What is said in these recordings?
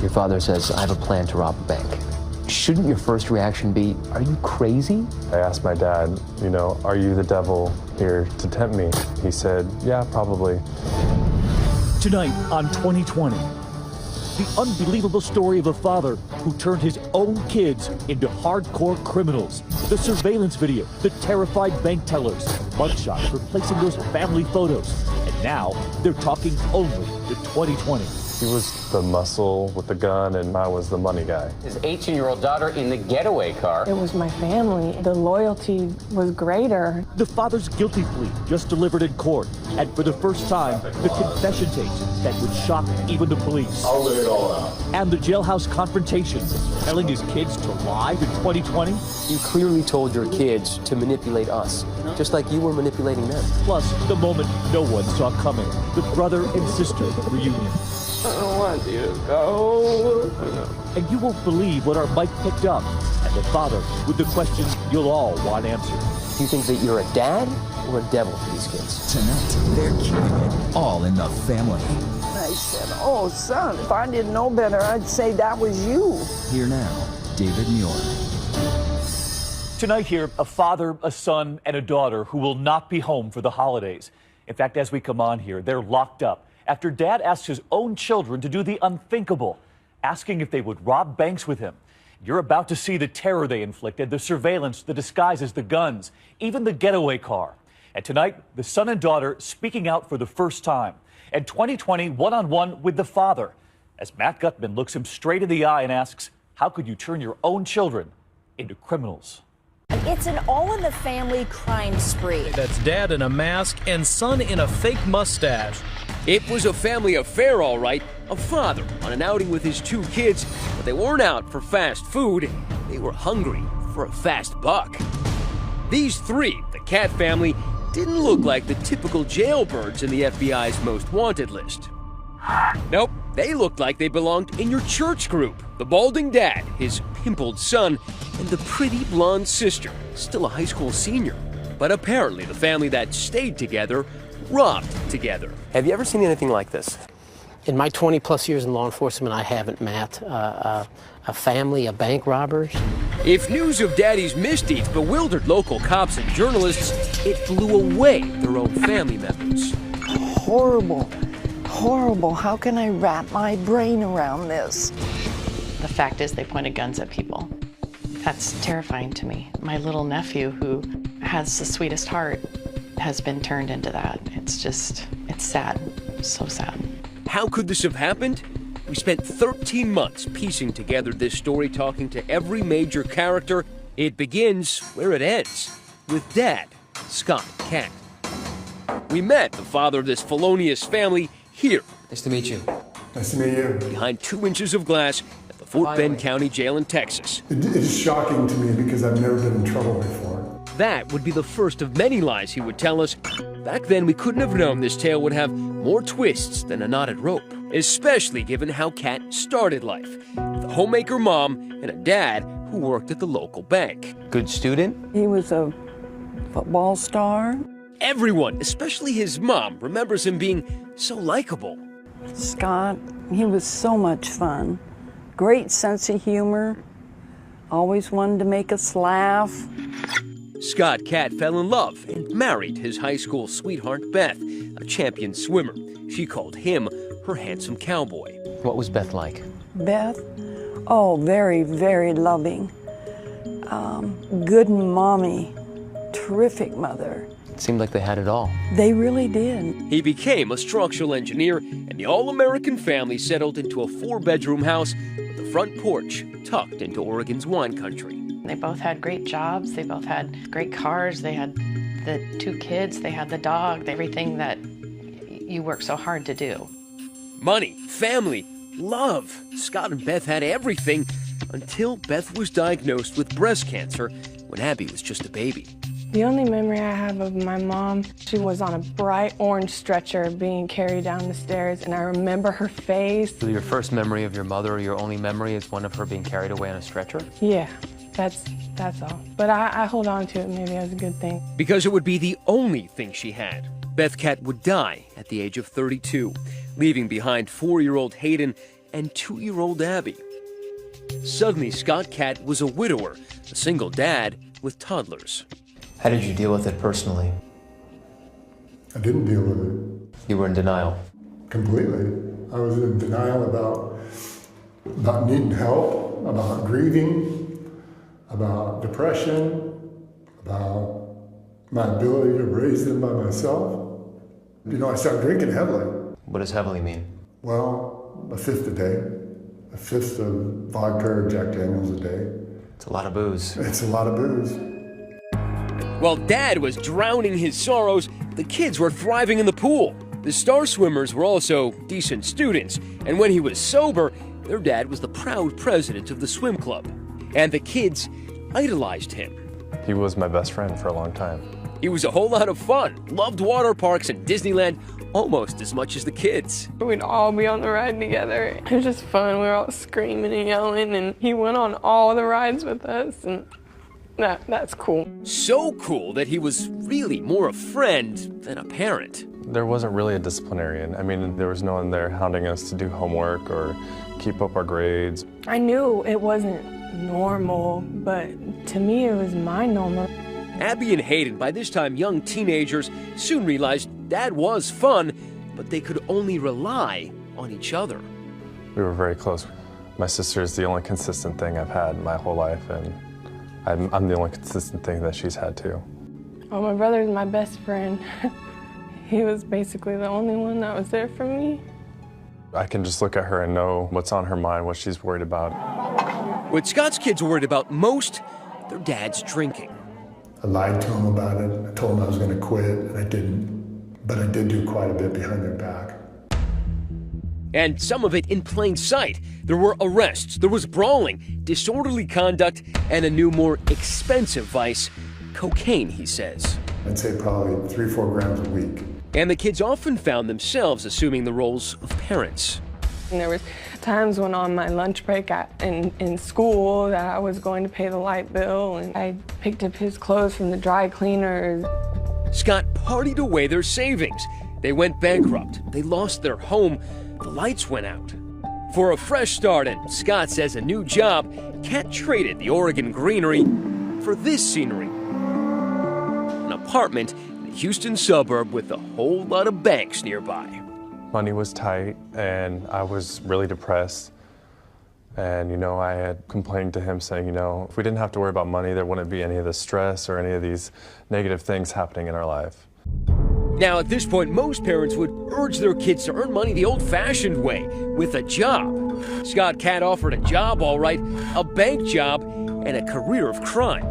Your father says, I have a plan to rob a bank. Shouldn't your first reaction be, are you crazy? I asked my dad, are you the devil here to tempt me? He said, yeah, probably. Tonight on 2020, the unbelievable story of a father who turned his own kids into hardcore criminals. The surveillance video, the terrified bank tellers, mugshots replacing those family photos. And now they're talking only to 2020. He was the muscle with the gun, and I was the money guy. His 18-year-old daughter in the getaway car. It was my family. The loyalty was greater. The father's guilty plea just delivered in court. And for the first time, the confession tapes that would shock even the police. I'll lay it all out. And the jailhouse confrontation, telling his kids to lie in 2020. You clearly told your kids to manipulate us, just like you were manipulating them. Plus, the moment no one saw coming, the brother and sister reunion. I don't want you to go. And you won't believe what our mic picked up. And the father with the questions you'll all want answered. Do you think that you're a dad or a devil for these kids? Tonight, they're keeping it all in the family. I said, oh, son, if I didn't know better, I'd say that was you. Here now, David Muir. Tonight here, a father, a son, and a daughter who will not be home for the holidays. In fact, as we come on here, they're locked up after dad asked his own children to do the unthinkable, asking if they would rob banks with him. You're about to see the terror they inflicted, the surveillance, the disguises, the guns, even the getaway car. And tonight, the son and daughter speaking out for the first time. And 2020 one-on-one with the father, as Matt Gutman looks him straight in the eye and asks, how could you turn your own children into criminals? It's an all-in-the-family crime spree. That's dad in a mask and son in a fake mustache. It was a family affair, all right. A father on an outing with his two kids, but they weren't out for fast food. They were hungry for a fast buck. These three, the Cat family, didn't look like the typical jailbirds in the FBI's most wanted list. Nope, they looked like they belonged in your church group. The balding dad, his pimpled son, and the pretty blonde sister, still a high school senior. But apparently the family that stayed together robbed together. Have you ever seen anything like this? In my 20-plus years in law enforcement, I haven't, Matt. A family of bank robbers. If news of Daddy's misdeeds bewildered local cops and journalists, it blew away their own family members. Horrible, horrible. How can I wrap my brain around this? The fact is they pointed guns at people. That's terrifying to me. My little nephew, who has the sweetest heart, has been turned into that. It's sad, so sad. How could this have happened? We spent 13 months piecing together this story, talking to every major character. It begins where it ends, with Dad, Scott Cat. We met the father of this felonious family here. Nice to meet you. Nice to meet you. Behind 2 inches of glass at the Fort Bend County Jail in Texas. It is shocking to me because I've never been in trouble before. That would be the first of many lies he would tell us. Back then, we couldn't have known this tale would have more twists than a knotted rope, especially given how Cat started life, with a homemaker mom and a dad who worked at the local bank. Good student? He was a football star. Everyone, especially his mom, remembers him being so likable. Scott, he was so much fun. Great sense of humor. Always wanted to make us laugh. Scott Cat fell in love and married his high school sweetheart, Beth, a champion swimmer. She called him her handsome cowboy. What was Beth like? Beth? Oh, very, very loving. Good mommy. Terrific mother. It seemed like they had it all. They really did. He became a structural engineer, and the all-American family settled into a 4-bedroom house with a front porch tucked into Oregon's wine country. They both had great jobs. They both had great cars. They had the 2 kids. They had the dog, everything that you work so hard to do. Money, family, love. Scott and Beth had everything until Beth was diagnosed with breast cancer when Abby was just a baby. The only memory I have of my mom, she was on a bright orange stretcher being carried down the stairs, and I remember her face. So your first memory of your mother, or your only memory, is one of her being carried away on a stretcher? Yeah, that's all. But I hold on to it maybe as a good thing. Because it would be the only thing she had. Beth Cat would die at the age of 32, leaving behind 4-year-old Hayden and 2-year-old Abby. Suddenly, Scott Cat was a widower, a single dad with toddlers. How did you deal with it personally? I didn't deal with it. You were in denial. Completely. I was in denial about needing help, about grieving, about depression, about my ability to raise them by myself. You know, I started drinking heavily. What does heavily mean? Well, a fifth a day. A fifth of vodka or Jack Daniels a day. It's a lot of booze. It's a lot of booze. While Dad was drowning his sorrows, the kids were thriving in the pool. The star swimmers were also decent students, and when he was sober, their dad was the proud president of the swim club. And the kids idolized him. He was my best friend for a long time. He was a whole lot of fun, loved water parks and Disneyland almost as much as the kids. We'd all be on the ride together. It was just fun. We were all screaming and yelling, and he went on all the rides with us, and that's cool. So cool that he was really more a friend than a parent. There wasn't really a disciplinarian. I mean, there was no one there hounding us to do homework or keep up our grades. I knew it wasn't normal, but to me it was my normal. Abby and Hayden, by this time young teenagers, soon realized Dad was fun, but they could only rely on each other. We were very close. My sister is the only consistent thing I've had my whole life, and I'm the only consistent thing that she's had too. Well, my brother's my best friend. He was basically the only one that was there for me. I can just look at her and know what's on her mind, what she's worried about. What Scott's kids were worried about most, their dad's drinking. I lied to him about it. I told him I was going to quit, and I didn't. But I did do quite a bit behind their back. And some of it in plain sight. There were arrests, there was brawling, disorderly conduct, and a new, more expensive vice, cocaine, he says. I'd say probably 3-4 grams a week. And the kids often found themselves assuming the roles of parents. And there was times when on my lunch break in school that I was going to pay the light bill, and I picked up his clothes from the dry cleaners. Scott partied away their savings. They went bankrupt. They lost their home. The lights went out. For a fresh start, and Scott says a new job, Cat traded the Oregon greenery for this scenery. An apartment in a Houston suburb with a whole lot of banks nearby. Money was tight, and I was really depressed. And, you know, I had complained to him saying, you know, if we didn't have to worry about money, there wouldn't be any of the stress or any of these negative things happening in our life. Now, at this point, most parents would urge their kids to earn money the old-fashioned way, with a job. Scott Cat offered a job, all right, a bank job, and a career of crime.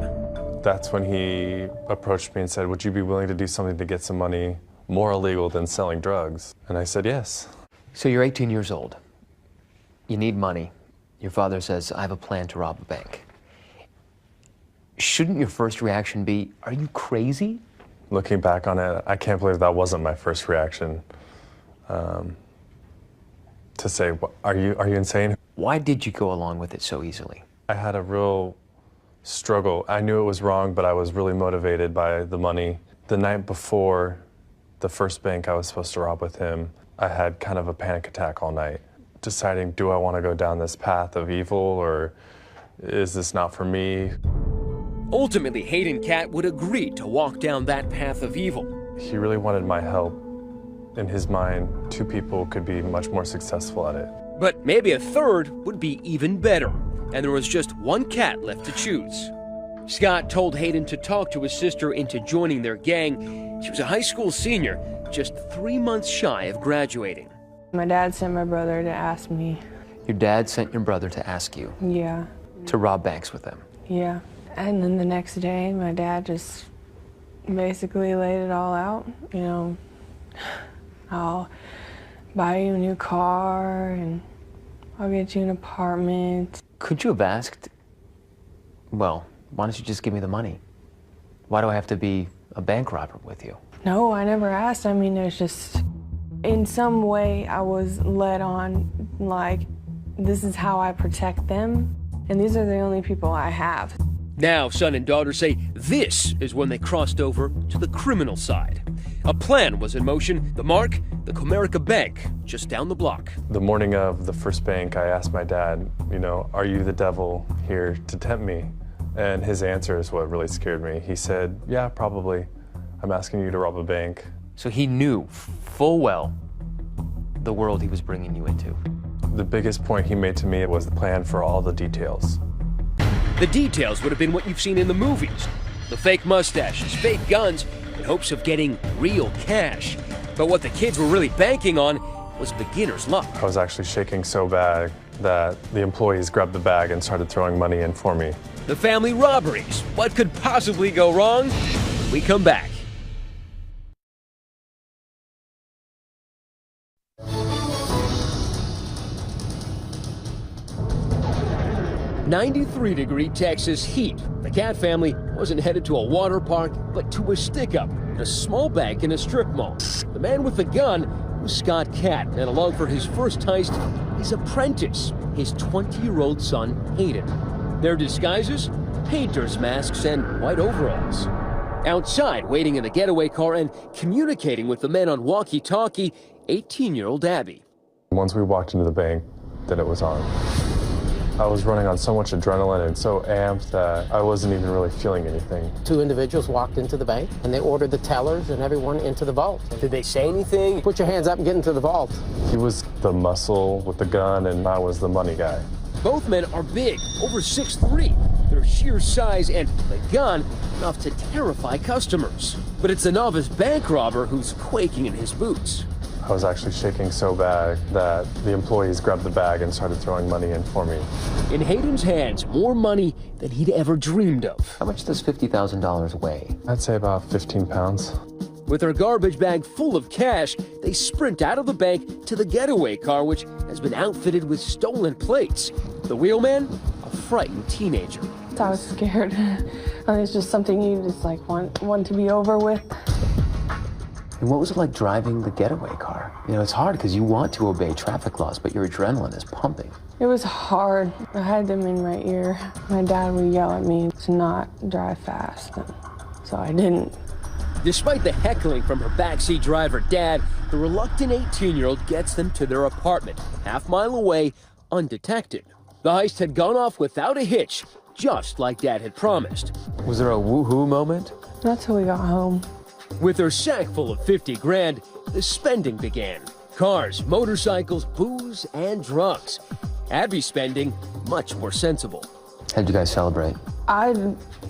That's when he approached me and said, would you be willing to do something to get some money more illegal than selling drugs? And I said, yes. So you're 18 years old. You need money. Your father says, I have a plan to rob a bank. Shouldn't your first reaction be, are you crazy? Looking back on it, I can't believe that wasn't my first reaction. To say, are you insane? Why did you go along with it so easily? I had a real struggle. I knew it was wrong, but I was really motivated by the money. The night before the first bank I was supposed to rob with him, I had kind of a panic attack all night, deciding, do I want to go down this path of evil, or is this not for me? Ultimately, Hayden Cat would agree to walk down that path of evil. He really wanted my help. In his mind, 2 people could be much more successful at it. But maybe a third would be even better, and there was just one cat left to choose. Scott told Hayden to talk to his sister into joining their gang. She was a high school senior, just 3 months shy of graduating. My dad sent my brother to ask me. Your dad sent your brother to ask you? Yeah. To rob banks with them? Yeah. And then the next day, my dad just basically laid it all out. You know, I'll buy you a new car, and I'll get you an apartment. Could you have asked, well, why don't you just give me the money? Why do I have to be a bank robber with you? No, I never asked. I mean, there's just, in some way, I was led on, like, this is how I protect them, and these are the only people I have. Now, son and daughter say this is when they crossed over to the criminal side. A plan was in motion. The mark, the Crlme Bank, just down the block. The morning of the first bank, I asked my dad, are you the devil here to tempt me? And his answer is what really scared me. He said, yeah, probably. I'm asking you to rob a bank. So he knew full well the world he was bringing you into. The biggest point he made to me was the plan for all the details. The details would have been what you've seen in the movies. The fake mustaches, fake guns, in hopes of getting real cash. But what the kids were really banking on was beginner's luck. I was actually shaking so bad that the employees grabbed the bag and started throwing money in for me. The family robberies. What could possibly go wrong? When we come back. "93-degree Texas heat. The Cat family wasn't headed to a water park, but to a stick-up at a small bank in a strip mall. The man with the gun was Scott Cat, and along for his first heist, his apprentice, his 20-year-old son, Hayden. Their disguises? Painters' masks and white overalls. Outside, waiting in the getaway car and communicating with the men on walkie-talkie, 18-year-old Abby. Once we walked into the bank, then it was on. I was running on so much adrenaline and so amped that I wasn't even really feeling anything. 2 individuals walked into the bank, and they ordered the tellers and everyone into the vault. Did they say anything? Put your hands up and get into the vault. He was the muscle with the gun, and I was the money guy. Both men are big, over 6'3". Their sheer size and the gun enough to terrify customers. But it's the novice bank robber who's quaking in his boots. I was actually shaking so bad that the employees grabbed the bag and started throwing money in for me. In Hayden's hands, more money than he'd ever dreamed of. How much does $50,000 weigh? I'd say about 15 pounds. With their garbage bag full of cash, they sprint out of the bank to the getaway car, which has been outfitted with stolen plates. The wheelman, a frightened teenager. I was scared. It's just something you just want to be over with. And what was it like driving the getaway car? It's hard because you want to obey traffic laws, but your adrenaline is pumping. It was hard. I had them in my ear. My dad would yell at me to not drive fast, so I didn't. Despite the heckling from her backseat driver dad, the reluctant 18-year-old gets them to their apartment, half-mile away, undetected. The heist had gone off without a hitch, just like Dad had promised. Was there a woohoo moment? Not till we got home. With her sack full of 50 grand, the spending began. Cars, motorcycles, booze, and drugs. Abby's spending much more sensible. How'd you guys celebrate? I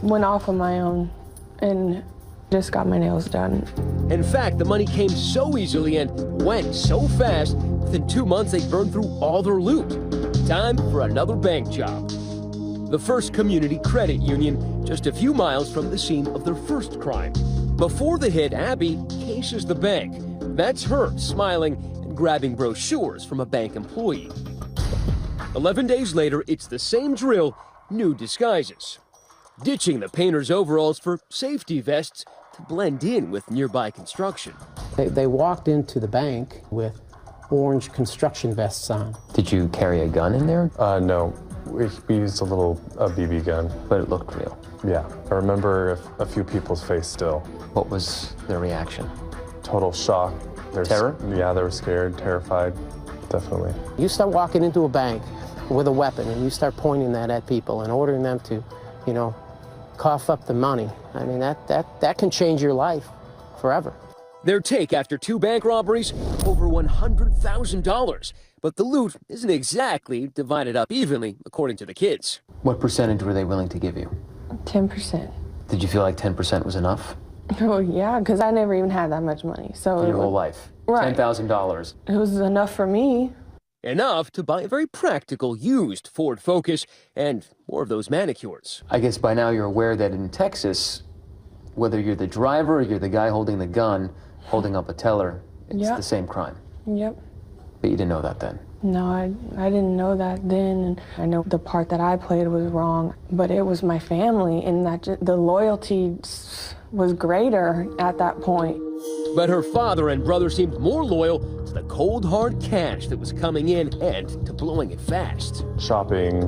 went off on my own and just got my nails done. In fact, the money came so easily and went so fast, within 2 months they burned through all their loot. Time for another bank job. The First Community Credit Union, just a few miles from the scene of their first crime. Before the hit, Abby cases the bank. That's her smiling and grabbing brochures from a bank employee. 11 days later, it's the same drill, new disguises. Ditching the painter's overalls for safety vests to blend in with nearby construction. They walked into the bank with orange construction vests on. Did you carry a gun in there? No. We used a BB gun. But it looked real. Yeah. I remember a few people's face still. What was their reaction? Total shock. Terror? Yeah, they were scared, terrified, definitely. You start walking into a bank with a weapon and you start pointing that at people and ordering them to, cough up the money. I mean, that can change your life forever. Their take after 2 bank robberies, over $100,000. But the loot isn't exactly divided up evenly, according to the kids. What percentage were they willing to give you? 10%. Did you feel like 10% was enough? Oh, yeah, because I never even had that much money. So your whole life? Right. $10,000. It was enough for me. Enough to buy a very practical used Ford Focus and more of those manicures. I guess by now you're aware that in Texas, whether you're the driver or you're the guy holding the gun, holding up a teller, it's the same crime. Yep. But you didn't know that then? No, I didn't know that then. And I know the part that I played was wrong, but it was my family, and the loyalty was greater at that point. But her father and brother seemed more loyal to the cold, hard cash that was coming in and to blowing it fast. Shopping,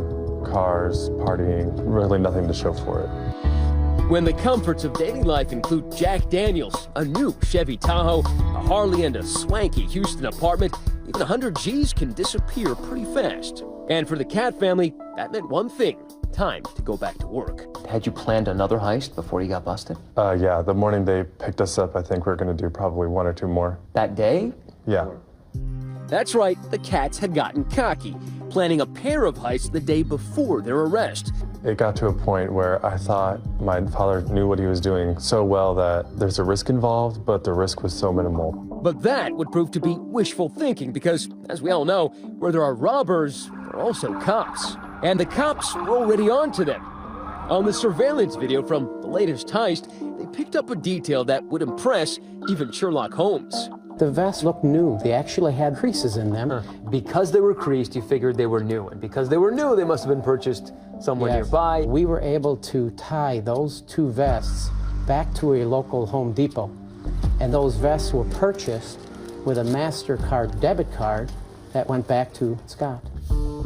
cars, partying, really nothing to show for it. When the comforts of daily life include Jack Daniels, a new Chevy Tahoe, a Harley, and a swanky Houston apartment, even 100 G's can disappear pretty fast. And for the Cat family, that meant one thing: time to go back to work. Had you planned another heist before you got busted? Yeah, the morning they picked us up, I think we're going to do probably 1 or 2 more. That day? Yeah. That's right, the Cats had gotten cocky, planning a pair of heists the day before their arrest. It got to a point where I thought my father knew what he was doing so well that there's a risk involved, but the risk was so minimal. But that would prove to be wishful thinking because, as we all know, where there are robbers, there are also cops. And the cops were already on to them. On the surveillance video from the latest heist, they picked up a detail that would impress even Sherlock Holmes. The vests looked new. They actually had creases in them. Because they were creased, you figured they were new. And because they were new, they must have been purchased somewhere nearby. We were able to tie those 2 vests back to a local Home Depot. And those vests were purchased with a MasterCard debit card that went back to Scott.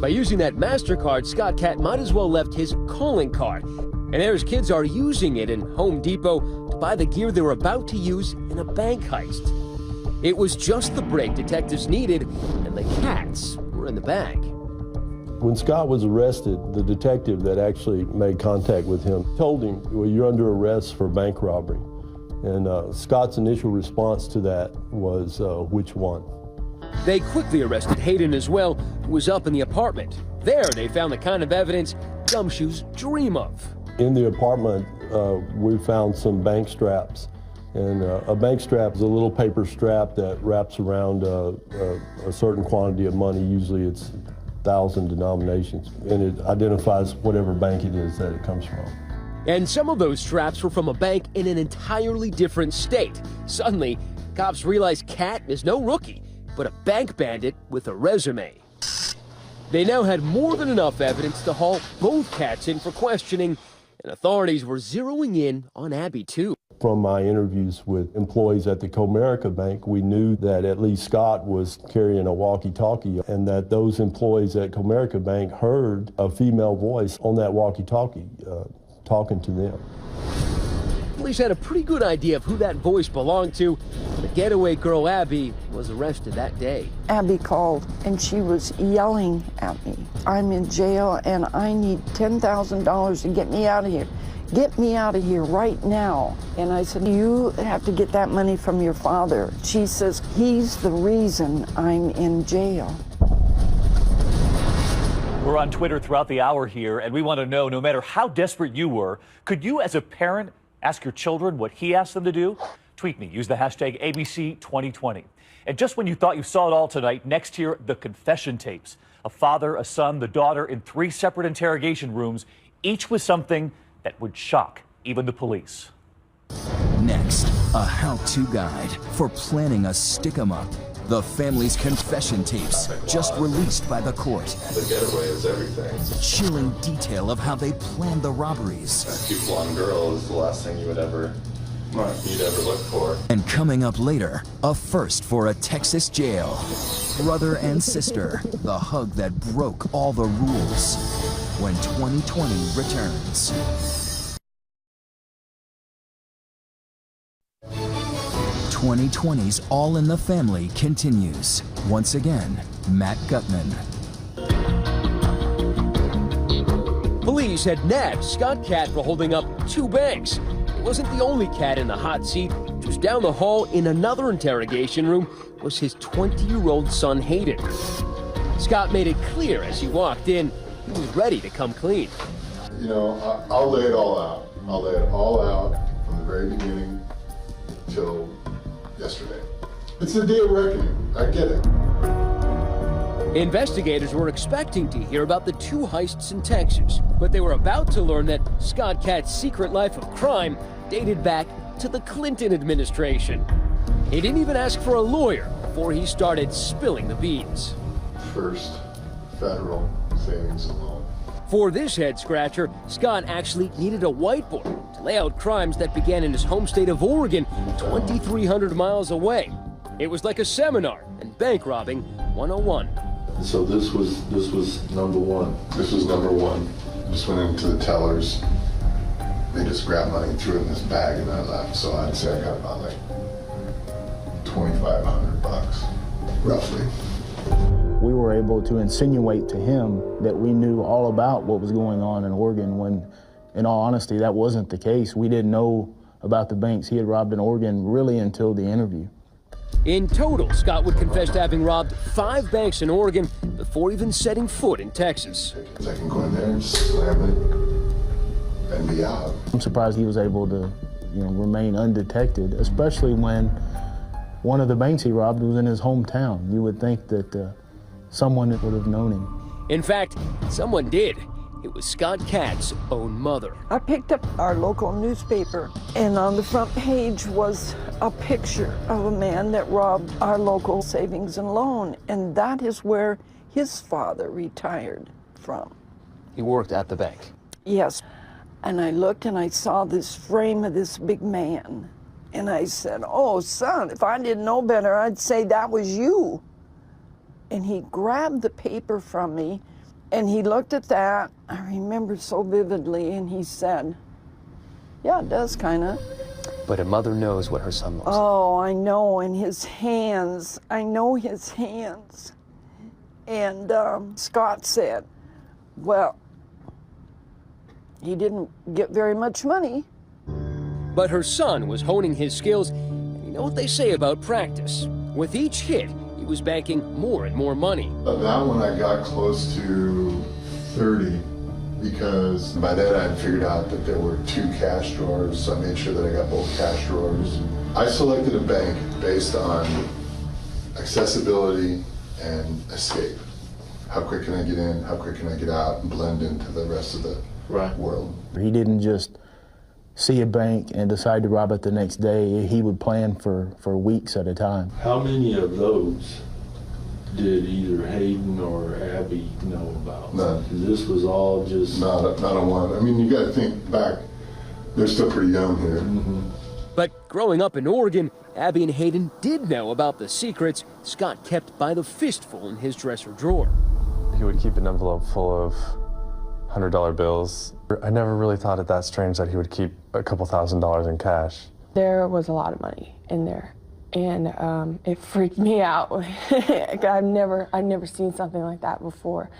By using that MasterCard, Scott Cat might as well left his calling card. And there's kids are using it in Home Depot to buy the gear they were about to use in a bank heist. It was just the break detectives needed, and the Cats were in the bag. When Scott was arrested, the detective that actually made contact with him told him, well, you're under arrest for bank robbery. And Scott's initial response to that was, which one? They quickly arrested Hayden as well, who was up in the apartment. There, they found the kind of evidence gumshoes dream of. In the apartment, we found some bank straps. And a bank strap is a little paper strap that wraps around a certain quantity of money. Usually it's 1,000 denominations. And it identifies whatever bank it is that it comes from. And some of those straps were from a bank in an entirely different state. Suddenly, cops realized Cat is no rookie, but a bank bandit with a resume. They now had more than enough evidence to haul both Cats in for questioning, and authorities were zeroing in on Abby too. From my interviews with employees at the Comerica Bank, we knew that at least Scott was carrying a walkie-talkie and that those employees at Comerica Bank heard a female voice on that walkie-talkie talking to them. Police had a pretty good idea of who that voice belonged to. The getaway girl Abby was arrested that day. Abby called and she was yelling at me. I'm in jail and I need $10,000 to get me out of here. Get me out of here right now. And I said, you have to get that money from your father. She says, he's the reason I'm in jail. We're on Twitter throughout the hour here, and we want to know, no matter how desperate you were, could you as a parent ask your children what he asked them to do? Tweet me. Use the hashtag ABC2020. And just when you thought you saw it all tonight, next here, the confession tapes. A father, a son, the daughter in 3 separate interrogation rooms, each with something that would shock even the police. Next, a how-to guide for planning a stick-em-up. The family's confession tapes, just released by the court. The getaway is everything. Chilling detail of how they planned the robberies. That cute blonde girl is the last thing you'd ever look for. And coming up later, a first for a Texas jail. Brother and sister, the hug that broke all the rules. When 2020 returns. 2020's All in the Family continues. Once again, Matt Gutman. Police had nabbed Scott Cat for holding up 2 banks. He wasn't the only cat in the hot seat. Just down the hall in another interrogation room was his 20-year-old son Hayden. Scott made it clear as he walked in, he was ready to come clean. You know, I'll lay it all out. I'll lay it all out from the very beginning till yesterday. It's a day of reckoning. I get it. Investigators were expecting to hear about the 2 heists in Texas, but they were about to learn that Scott Cat's secret life of crime dated back to the Clinton administration. He didn't even ask for a lawyer before he started spilling the beans. First, federal savings and loan. For this head-scratcher, Scott actually needed a whiteboard to lay out crimes that began in his home state of Oregon, 2,300 miles away. It was like a seminar in bank robbing 101. So this was number 1. This was number 1. Just went into the tellers, They just grabbed money and threw it in this bag and I left. So I'd say I got about like $2,500, roughly. We were able to insinuate to him that we knew all about what was going on in Oregon when, in all honesty, that wasn't the case. We didn't know about the banks he had robbed in Oregon really until the interview. In total, Scott would confess to having robbed 5 banks in Oregon before even setting foot in Texas. I can go in there and slam it and be out. I'm surprised he was able to, remain undetected, especially when one of the banks he robbed was in his hometown. You would think that someone would have known him. In fact, someone did. It was Scott Katz's own mother. I picked up our local newspaper, and on the front page was a picture of a man that robbed our local savings and loan, and that is where his father retired from. He worked at the bank? Yes. And I looked and I saw this frame of this big man, and I said, "Oh, son, if I didn't know better, I'd say that was you." And he grabbed the paper from me, and he looked at that, I remember so vividly, and he said, "Yeah, it does, kinda." But a mother knows what her son looks like. Oh, I know, and his hands, I know his hands. And Scott said, well, he didn't get very much money. But her son was honing his skills, and you know what they say about practice. With each hit, he was banking more and more money. That one I got close to 30 because by then I had figured out that there were 2 cash drawers, so I made sure that I got both cash drawers. I selected a bank based on accessibility and escape. How quick can I get in, how quick can I get out and blend into the rest of the world. He didn't just see a bank and decide to rob it the next day. He would plan for weeks at a time. How many of those did either Hayden or Abby know about? None. This was all just... Not a one. I mean, you got to think back. They're still pretty young here. Mm-hmm. But growing up in Oregon, Abby and Hayden did know about the secrets Scott kept by the fistful in his dresser drawer. He would keep an envelope full of $100 bills. I never really thought it that strange that he would keep a couple $1,000s in cash. There was a lot of money in there, and it freaked me out. I've never seen something like that before.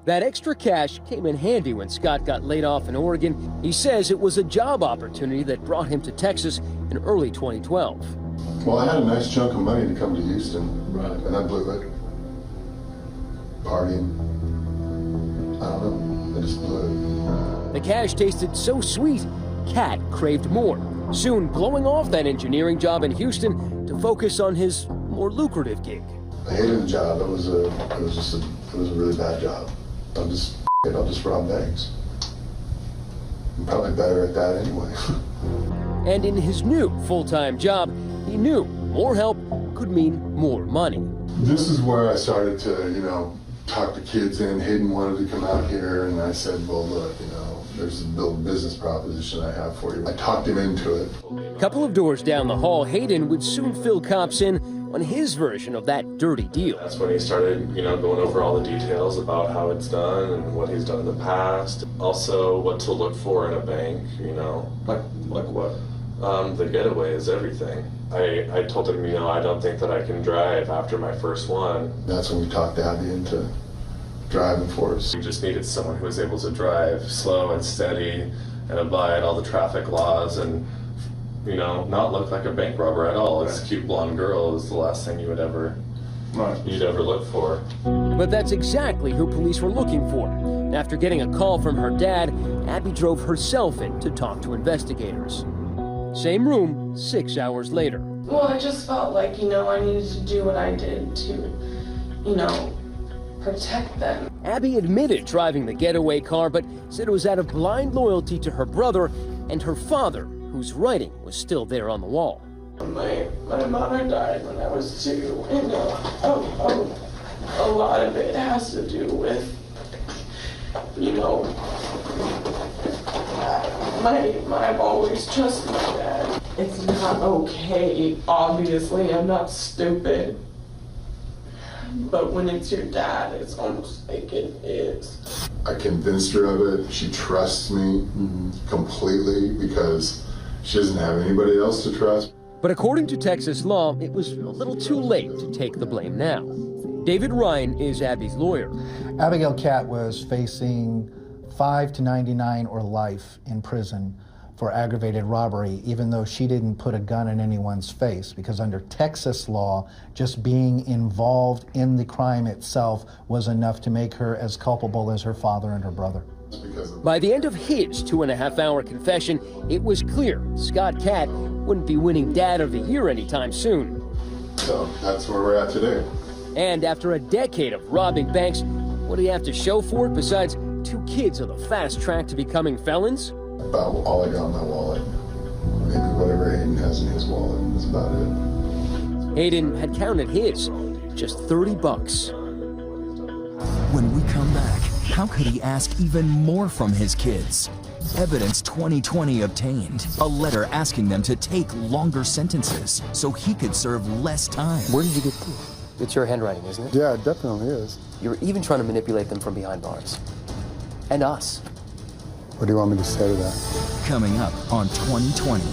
That extra cash came in handy when Scott got laid off in Oregon. He says it was a job opportunity that brought him to Texas in early 2012. Well, I had a nice chunk of money to come to Houston, and I blew it. Partying. I don't know. I just blew it. The cash tasted so sweet, Kat craved more, soon blowing off that engineering job in Houston to focus on his more lucrative gig. I hated the job. It was a really bad job. I'll just rob banks. I'm probably better at that anyway. And in his new full-time job, he knew more help could mean more money. This is where I started to, talk the kids in. Hayden wanted to come out here, and I said, well, look, there's a business proposition I have for you. I talked him into it. A couple of doors down the hall, Hayden would soon fill cops in on his version of that dirty deal. That's when he started, going over all the details about how it's done and what he's done in the past. Also, what to look for in a bank, Like what? The getaway is everything. I told him, I don't think that I can drive after my first one. That's when we talked Abby into driving for us. We just needed someone who was able to drive slow and steady and abide all the traffic laws and, not look like a bank robber at all. This cute blonde girl is the last thing you would ever look for. But that's exactly who police were looking for. After getting a call from her dad, Abby drove herself in to talk to investigators. Same room, 6 hours later. Well, I just felt like, I needed to do what I did to, protect them. Abby admitted driving the getaway car, but said it was out of blind loyalty to her brother and her father, whose writing was still there on the wall. My mother died when I was 2, and a lot of it has to do with, I've always trusted my dad. It's not okay, obviously, I'm not stupid. But when it's your dad, it's almost like it is. I convinced her of it. She trusts me completely because she doesn't have anybody else to trust. But according to Texas law, it was a little too late to take the blame now. David Ryan is Abby's lawyer. Abigail Catt was facing 5 to 99 or life in prison for aggravated robbery, even though she didn't put a gun in anyone's face, because under Texas law, just being involved in the crime itself was enough to make her as culpable as her father and her brother. By the end of his 2.5-hour confession, it was clear Scott Catt wouldn't be winning Dad of the Year anytime soon. So that's where we're at today. And after a decade of robbing banks, what do you have to show for it besides 2 kids on the fast track to becoming felons? About all I got in my wallet. Maybe whatever Hayden has in his wallet is about it. Hayden had counted his, just $30. When we come back, how could he ask even more from his kids? Evidence 2020 obtained. A letter asking them to take longer sentences so he could serve less time. Where did you get this? It's your handwriting, isn't it? Yeah, it definitely is. You were even trying to manipulate them from behind bars. And us. What do you want me to say to that? Coming up on 2020.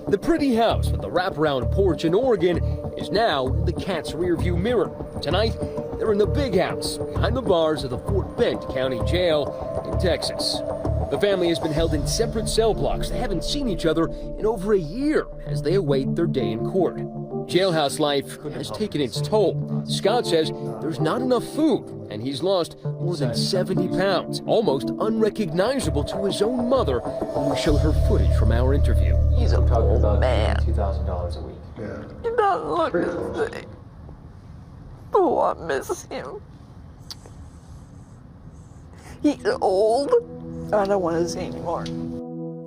The pretty house with the wraparound porch in Oregon is now the Catt's rearview mirror. Tonight, they're in the big house behind the bars of the Fort Bend County Jail in Texas. The family has been held in separate cell blocks. They haven't seen each other in over a year as they await their day in court. Jailhouse life has taken its toll. Scott says there's not enough food, and he's lost more than 70 pounds, almost unrecognizable to his own mother when we showed her footage from our interview. He's a talking about man. $2,000 a week. Yeah. He doesn't look the same. Oh, I miss him. He's old. I don't want to see anymore.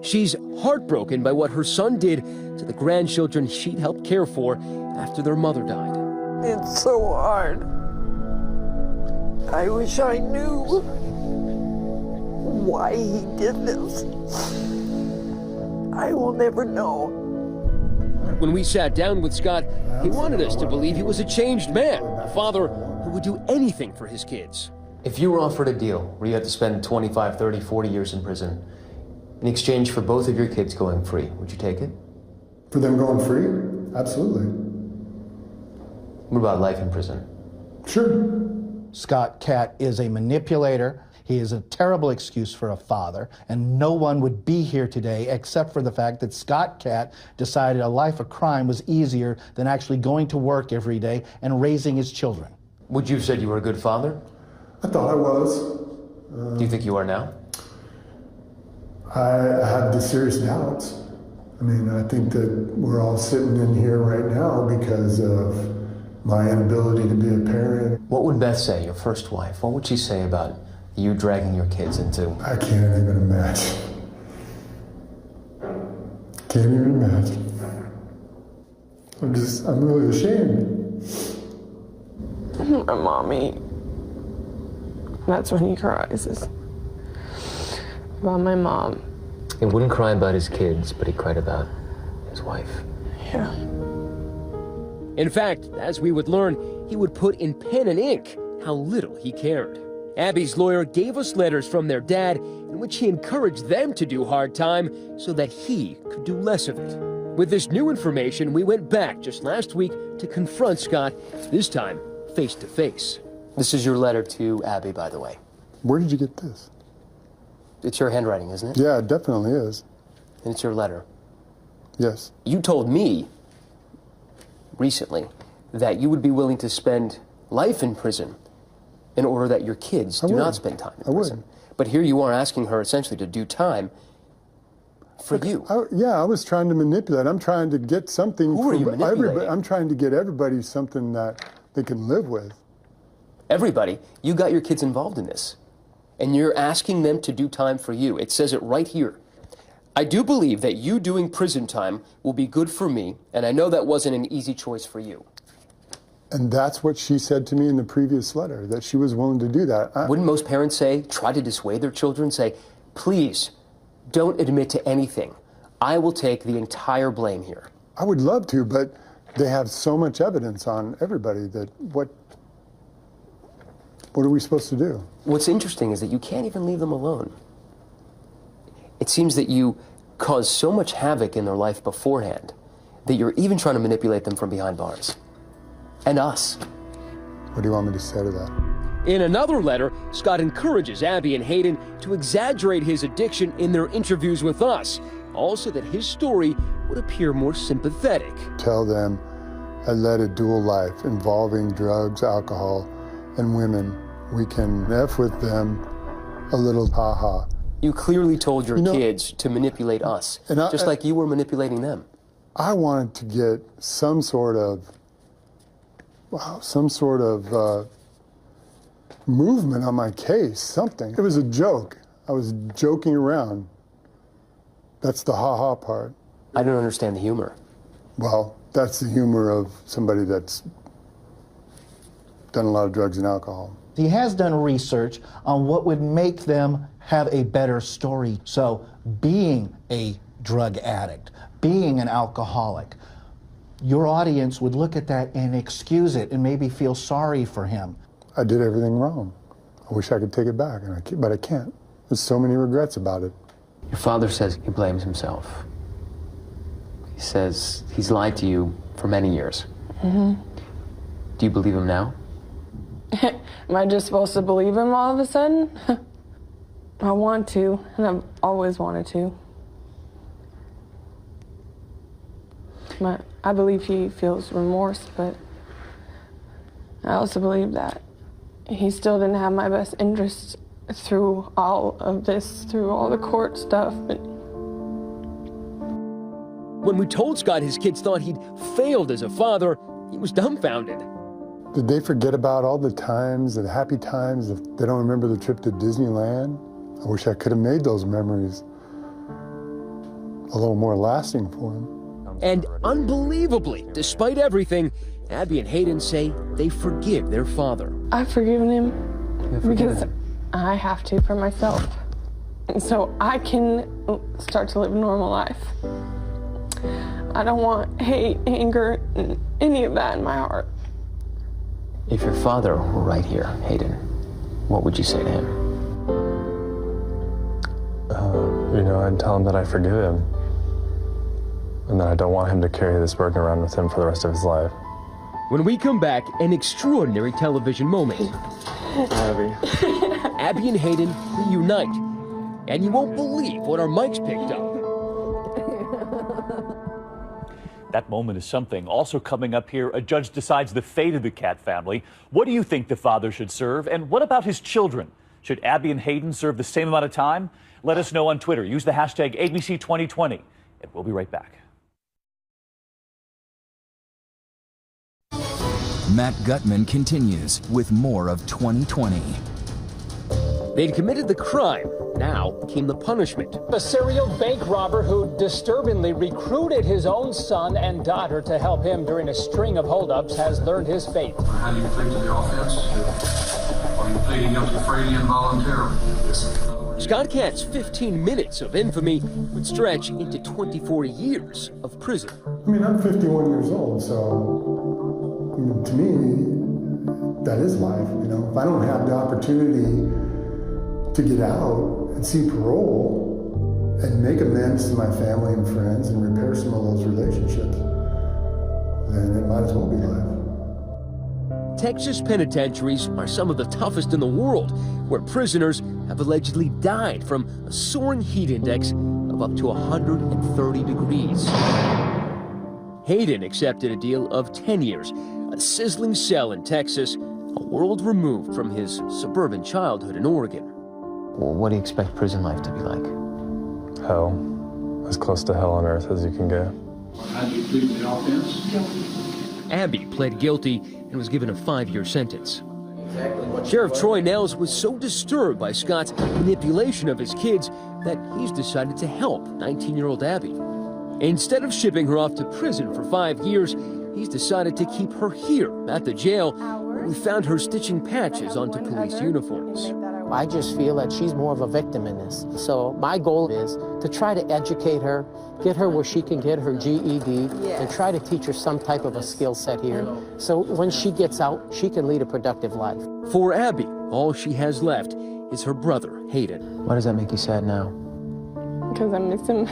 She's heartbroken by what her son did to the grandchildren she'd helped care for after their mother died. It's so hard. I wish I knew why he did this. I will never know. When we sat down with Scott, he wanted us to believe he was a changed man, a father who would do anything for his kids. If you were offered a deal where you had to spend 25, 30, 40 years in prison in exchange for both of your kids going free, would you take it? For them going free? Absolutely. What about life in prison? Sure. Scott Catt is a manipulator. He is a terrible excuse for a father, and no one would be here today except for the fact that Scott Catt decided a life of crime was easier than actually going to work every day and raising his children. Would you have said you were a good father? I thought I was. Do you think you are now? I had the serious doubts. I mean, I think that we're all sitting in here right now because of my inability to be a parent. What would Beth say, your first wife? What would she say about you dragging your kids into? I can't even imagine. Can't even imagine. I'm really ashamed. My mommy, that's when he cries, is about my mom. He wouldn't cry about his kids, but he cried about his wife. Yeah. In fact, as we would learn, he would put in pen and ink how little he cared. Abby's lawyer gave us letters from their dad in which he encouraged them to do hard time so that he could do less of it. With this new information, we went back just last week to confront Scott, this time face to face. This is your letter to Abby, by the way. Where did you get this? It's your handwriting, isn't it? Yeah, it definitely is. And it's your letter. Yes. You told me recently that you would be willing to spend life in prison in order that your kids do not spend time in prison. But here you are asking her essentially to do time for you. I was trying to manipulate. I'm trying to get something. Who are you manipulating? I'm trying to get everybody something that they can live with. Everybody? You got your kids involved in this. And you're asking them to do time for you. It says it right here. I do believe that you doing prison time will be good for me, and I know that wasn't an easy choice for you. And that's what she said to me in the previous letter, that she was willing to do that. Wouldn't most parents say, try to dissuade their children, say, please, don't admit to anything. I will take the entire blame here. I would love to, but they have so much evidence on everybody that what are we supposed to do? What's interesting is that you can't even leave them alone. It seems that you cause so much havoc in their life beforehand that you're even trying to manipulate them from behind bars. And us. What do you want me to say to that? In another letter, Scott encourages Abby and Hayden to exaggerate his addiction in their interviews with us, also that his story would appear more sympathetic. Tell them I led a dual life involving drugs, alcohol, and women. We can F with them a little ha-ha. You clearly told your kids to manipulate us, just like you were manipulating them. I wanted to get some sort of movement on my case, something. It was a joke. I was joking around. That's the ha-ha part. I don't understand the humor. Well, that's the humor of somebody that's done a lot of drugs and alcohol. He has done research on what would make them have a better story. So being a drug addict, being an alcoholic, your audience would look at that and excuse it and maybe feel sorry for him. I did everything wrong. I wish I could take it back, but I can't. There's so many regrets about it. Your father says he blames himself. He says he's lied to you for many years. Mm-hmm. Do you believe him now? Am I just supposed to believe him all of a sudden? I want to, and I've always wanted to. But I believe he feels remorse, but I also believe that he still didn't have my best interests through all of this, through all the court stuff. When we told Scott his kids thought he'd failed as a father, he was dumbfounded. Did they forget about all the times, the happy times, if they don't remember the trip to Disneyland? I wish I could have made those memories a little more lasting for them. And unbelievably, despite everything, Abby and Hayden say they forgive their father. I've forgiven him because I have to for myself. And so I can start to live a normal life. I don't want hate, anger, any of that in my heart. If your father were right here, Hayden, what would you say to him? I'd tell him that I forgive him and that I don't want him to carry this burden around with him for the rest of his life. When we come back, an extraordinary television moment. Abby and Hayden reunite, and you won't believe what our mics picked up. That moment is something. Also coming up here, a judge decides the fate of the Cat family. What do you think the father should serve? And what about his children? Should Abby and Hayden serve the same amount of time? Let us know on Twitter. Use the hashtag ABC2020. And we'll be right back. Matt Gutman continues with more of 2020. They'd committed the crime. Now came the punishment. A serial bank robber who disturbingly recruited his own son and daughter to help him during a string of holdups has learned his fate. How do you plead to the offense? Are you pleading guilty freely and voluntarily? Scott Cat's 15 minutes of infamy would stretch into 24 years of prison. I mean, I'm 51 years old, so to me, that is life. If I don't have the opportunity to get out and see parole and make amends to my family and friends and repair some of those relationships, then it might as well be life. Texas penitentiaries are some of the toughest in the world, where prisoners have allegedly died from a soaring heat index of up to 130 degrees. Hayden accepted a deal of 10 years, a sizzling cell in Texas, a world removed from his suburban childhood in Oregon. Well, what do you expect prison life to be like? Hell. As close to hell on earth as you can get. How do you plead to the offense? Abby pled guilty and was given a 5-year sentence. Sheriff Troy Nels was so disturbed by Scott's manipulation of his kids that he's decided to help 19-year-old Abby. Instead of shipping her off to prison for 5 years, he's decided to keep her here at the jail, where we found her stitching patches onto police uniforms. I just feel that she's more of a victim in this. So my goal is to try to educate her, get her where she can get her GED, and try to teach her some type of a skill set here. So when she gets out, she can lead a productive life. For Abby, all she has left is her brother, Hayden. Why does that make you sad now? Because I miss him.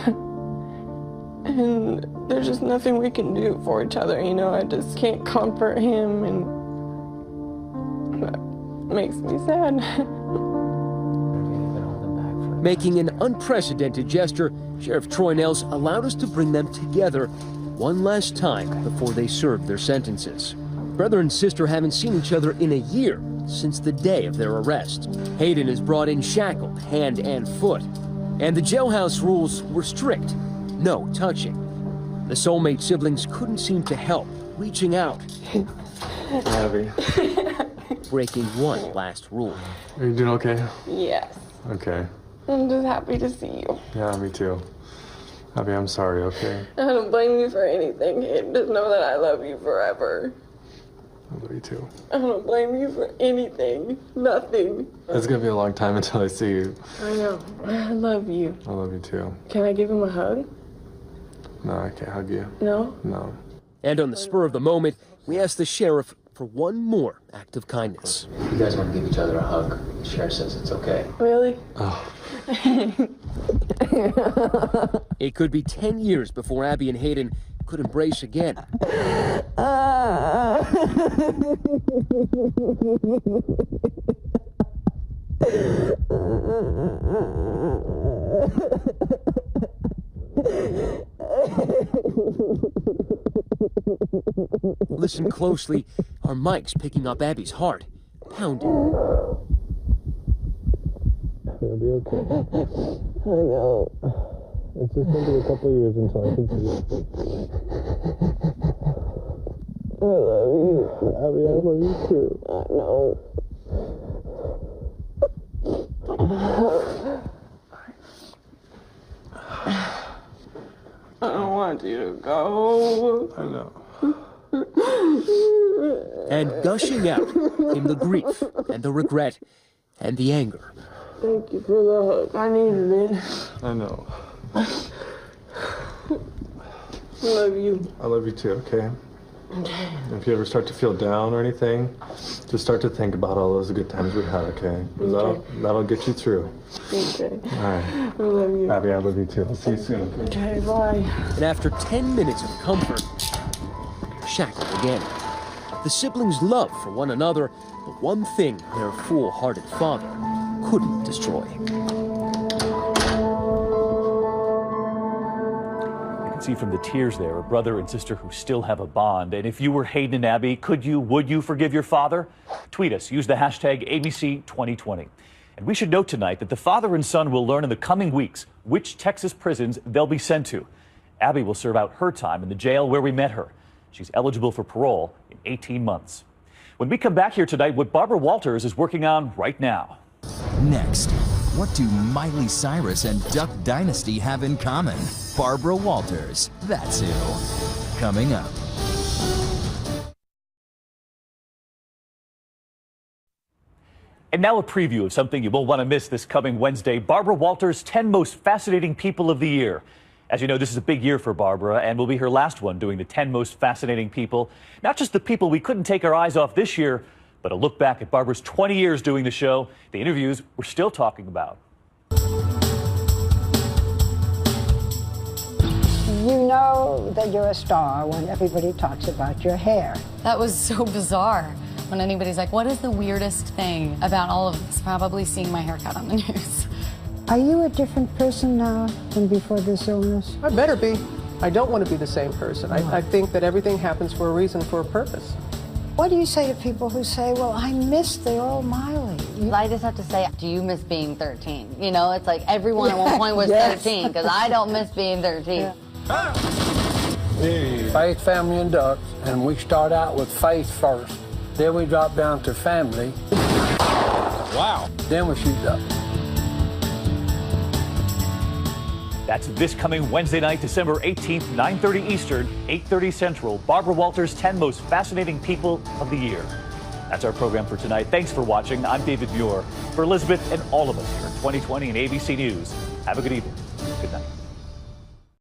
And there's just nothing we can do for each other, you know. I just can't comfort him, and that makes me sad. Making an unprecedented gesture, Sheriff Troy Nels allowed us to bring them together one last time before they served their sentences. Brother and sister haven't seen each other in a year since the day of their arrest. Hayden is brought in shackled, hand and foot. And the jailhouse rules were strict. No touching. The soulmate siblings couldn't seem to help, reaching out. Abby. Breaking one last rule. Are you doing okay? Yes. Okay. I'm just happy to see you. Yeah, me too. Abby, I'm sorry, okay? I don't blame you for anything. Just know that I love you forever. I love you too. I don't blame you for anything. Nothing. It's gonna be a long time until I see you. I know. I love you. I love you too. Can I give him a hug? No, I can't hug you. No? No. And on the spur of the moment, we asked the sheriff for one more act of kindness. You guys want to give each other a hug? The sheriff says it's okay. Really? Oh. It could be 10 years before Abby and Hayden could embrace again. Listen closely. Our mic's picking up Abby's heart, pounding. It'll be okay. I know. It's just gonna be a couple of years until I can see it. I love you. Abby, I love you too. I know. I don't want you to go. I know. And gushing out came the grief and the regret and the anger. Thank you for the hug. I needed it. I know. I love you. I love you too, okay? If you ever start to feel down or anything, just start to think about all those good times we had, okay? 'Cause that'll get you through. Okay. All right. I love you. Abby, I love you too. I'll see you soon. Okay, bye. And after 10 minutes of comfort, shackled again. The siblings' love for one another, the one thing their fool-hearted father couldn't destroy. See from the tears there, a brother and sister who still have a bond. And if you were Hayden and Abby, would you forgive your father? Tweet us, use the hashtag ABC2020. And we should note tonight that the father and son will learn in the coming weeks which Texas prisons they'll be sent to. Abby will serve out her time in the jail where we met her. She's eligible for parole in 18 months. When we come back here tonight, what Barbara Walters is working on right now. Next, what do Miley Cyrus and Duck Dynasty have in common? Barbara Walters, that's who. Coming up. And now a preview of something you won't want to miss this coming Wednesday. Barbara Walters' 10 Most Fascinating People of the Year. As you know, this is a big year for Barbara, and will be her last one doing the 10 Most Fascinating People. Not just the people we couldn't take our eyes off this year, but a look back at Barbara's 20 years doing the show, the interviews we're still talking about. You know that you're a star when everybody talks about your hair. That was so bizarre. When anybody's like, what is the weirdest thing about all of this? Probably seeing my haircut on the news. Are you a different person now than before this illness? I better be. I don't want to be the same person. I think that everything happens for a reason, for a purpose. What do you say to people who say, well, I miss the old Miley? I just have to say, do you miss being 13? You know, it's like everyone at one point was 13, because I don't miss being 13. Yeah. Faith, family, and ducks, and we start out with faith first. Then we drop down to family. Wow. Then we shoot up. That's this coming Wednesday night, December 18th, 9:30 Eastern, 8:30 Central. Barbara Walters' 10 Most Fascinating People of the Year. That's our program for tonight. Thanks for watching. I'm David Muir. For Elizabeth and all of us here at 2020 and ABC News, have a good evening. Good night.